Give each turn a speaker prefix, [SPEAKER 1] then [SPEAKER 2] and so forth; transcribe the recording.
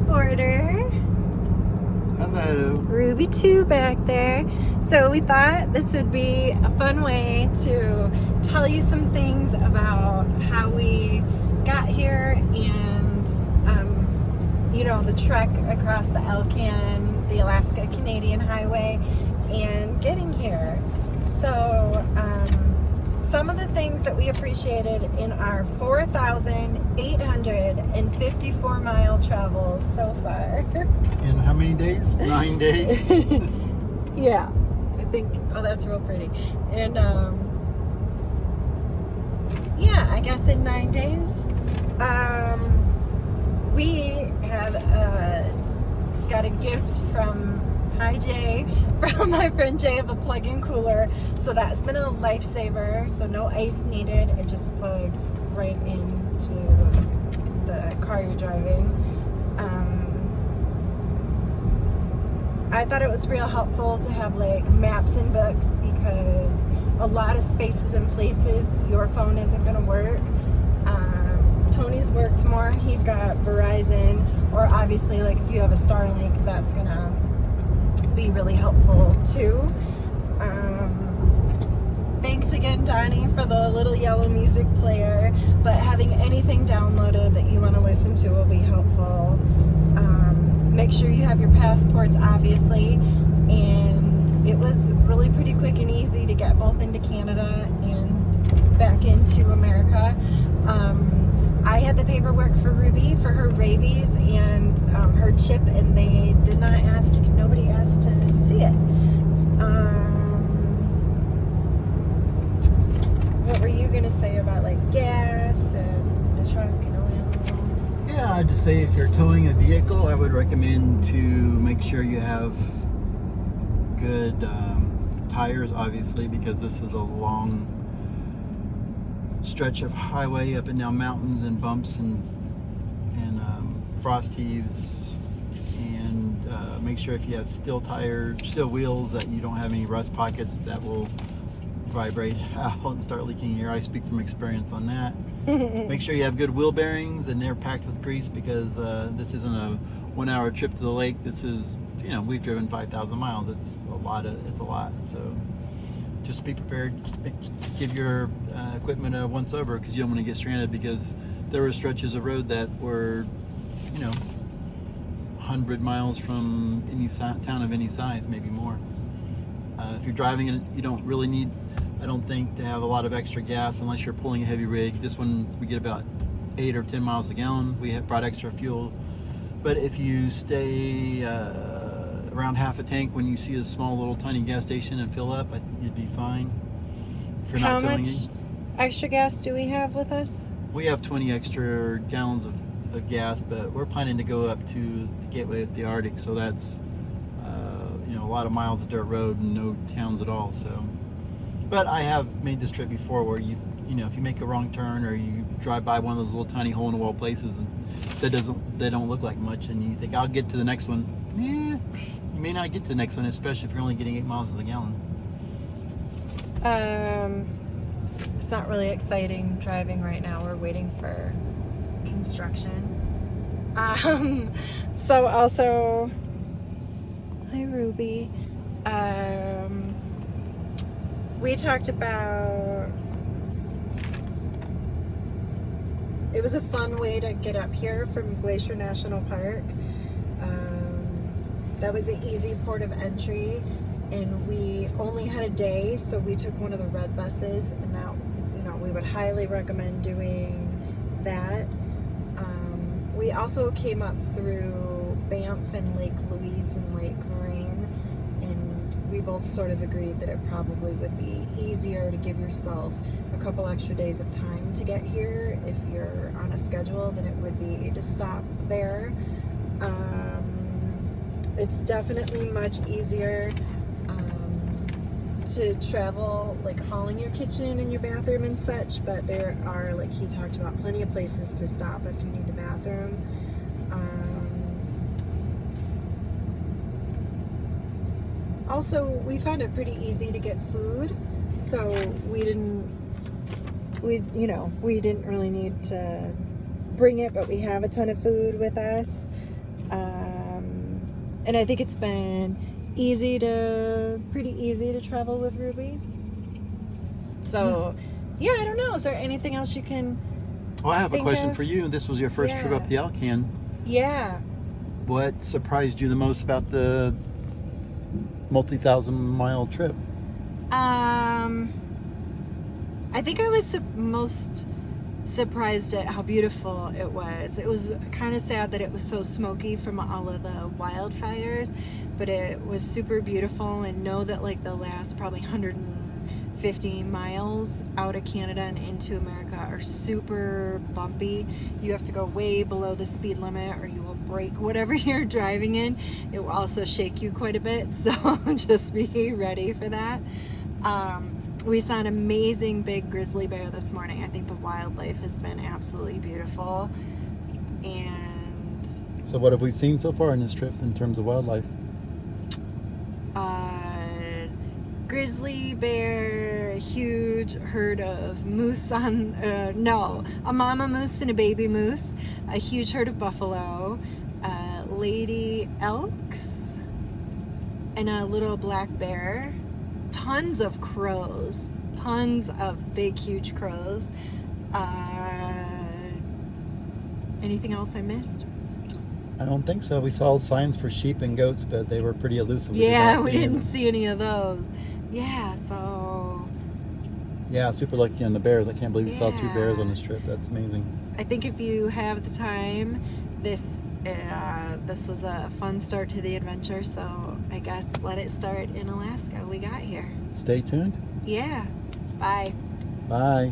[SPEAKER 1] Porter.
[SPEAKER 2] Hello.
[SPEAKER 1] Ruby too back there. So we thought this would be a fun way to tell you some things about how we got here and the trek across the ALCAN, the Alaska-Canadian Highway, and getting here. So some of the things that we appreciated in our 4,854 mile travel so far.
[SPEAKER 2] In how many days? 9 days?
[SPEAKER 1] Yeah, I think, oh, that's real pretty. And yeah, I guess in 9 days, we have got a gift from Jay, from my friend Jay, of a plug-in cooler. So that's been a lifesaver. So no ice needed. It just plugs right into the car you're driving. I thought it was real helpful to have like maps and books, because a lot of spaces and places your phone isn't going to work. Tony's worked more. He's got Verizon, or obviously like if you have a Starlink, that's going to be really helpful too. Thanks again, Donnie, for the little yellow music player, but having anything downloaded that you want to listen to will be helpful. Make sure you have your passports, obviously, and it was really pretty quick and easy to get both into Canada and back into America. I had the paperwork for Ruby for her rabies and her chip, and they did not ask, nobody asked to see it. What were you going to say about like gas and the truck and oil?
[SPEAKER 2] Yeah, I'd just say if you're towing a vehicle, I would recommend to make sure you have good tires, obviously, because this is a long stretch of highway up and down mountains and bumps and frost heaves. And make sure if you have steel wheels, that you don't have any rust pockets that will vibrate out and start leaking air. I speak from experience on that. Make sure you have good wheel bearings and they're packed with grease, because this isn't a 1 hour trip to the lake. This is, we've driven 5,000 miles. It's a lot. So just be prepared. Give your equipment a once over, because you don't want to get stranded, because there were stretches of road that were 100 miles from any town of any size, maybe more. If you're driving it, you don't really need, I don't think, to have a lot of extra gas unless you're pulling a heavy rig. This one we get about 8 or 10 miles a gallon. We have brought extra fuel, but if you stay around half a tank when you see a small little tiny gas station and fill up, you'd be fine. If you're not towing it.
[SPEAKER 1] How much extra gas do we have with us?
[SPEAKER 2] We have 20 extra gallons of gas, but we're planning to go up to the gateway of the Arctic, so that's a lot of miles of dirt road and no towns at all. So, but I have made this trip before where if you make a wrong turn or you drive by one of those little tiny hole in the wall places and they don't look like much, and you think I'll get to the next one. You may not get to the next one, especially if you're only getting 8 miles to the gallon.
[SPEAKER 1] It's not really exciting driving right now. We're waiting for construction. So also, hi Ruby. We talked about, it was a fun way to get up here from Glacier National Park. That was an easy port of entry, and we only had a day, so we took one of the red buses, and that, we would highly recommend doing that. We also came up through Banff and Lake Louise and Lake Moraine, and we both sort of agreed that it probably would be easier to give yourself a couple extra days of time to get here if you're on a schedule than it would be to stop there. It's definitely much easier to travel, like hauling your kitchen and your bathroom and such, but there are, like he talked about, plenty of places to stop if you need the bathroom. Also, we found it pretty easy to get food, so we didn't really need to bring it, but we have a ton of food with us. And I think it's been pretty easy to travel with Ruby. So, yeah, I don't know. Is there anything else you can?
[SPEAKER 2] Well, I have a
[SPEAKER 1] think
[SPEAKER 2] question
[SPEAKER 1] of?
[SPEAKER 2] for you. This was your first trip
[SPEAKER 1] Yeah.
[SPEAKER 2] up the ALCAN.
[SPEAKER 1] Yeah.
[SPEAKER 2] What surprised you the most about the multi-thousand-mile trip?
[SPEAKER 1] I think I was most surprised at how beautiful it was. It was kind of sad that it was so smoky from all of the wildfires, but it was super beautiful. And know that like the last probably 150 miles out of Canada and into America are super bumpy. You have to go way below the speed limit or you will break whatever you're driving in. It will also shake you quite a bit, so just be ready for that. We saw an amazing big grizzly bear this morning. I think the wildlife has been absolutely beautiful. And
[SPEAKER 2] So what have we seen so far in this trip in terms of wildlife?
[SPEAKER 1] Grizzly bear, a huge herd of moose a mama moose and a baby moose, a huge herd of buffalo, lady elks, and a little black bear. Tons of crows, tons of big, huge crows. Anything else I missed?
[SPEAKER 2] I don't think so. We saw signs for sheep and goats, but they were pretty elusive. We
[SPEAKER 1] didn't see any of those. Yeah, so.
[SPEAKER 2] Yeah, super lucky on the bears. I can't believe we saw 2 bears
[SPEAKER 1] Yeah.
[SPEAKER 2] on this trip. That's amazing.
[SPEAKER 1] I think if you have the time, this was a fun start to the adventure. So I guess let it start in Alaska. We got here.
[SPEAKER 2] Stay tuned.
[SPEAKER 1] Yeah. Bye.
[SPEAKER 2] Bye.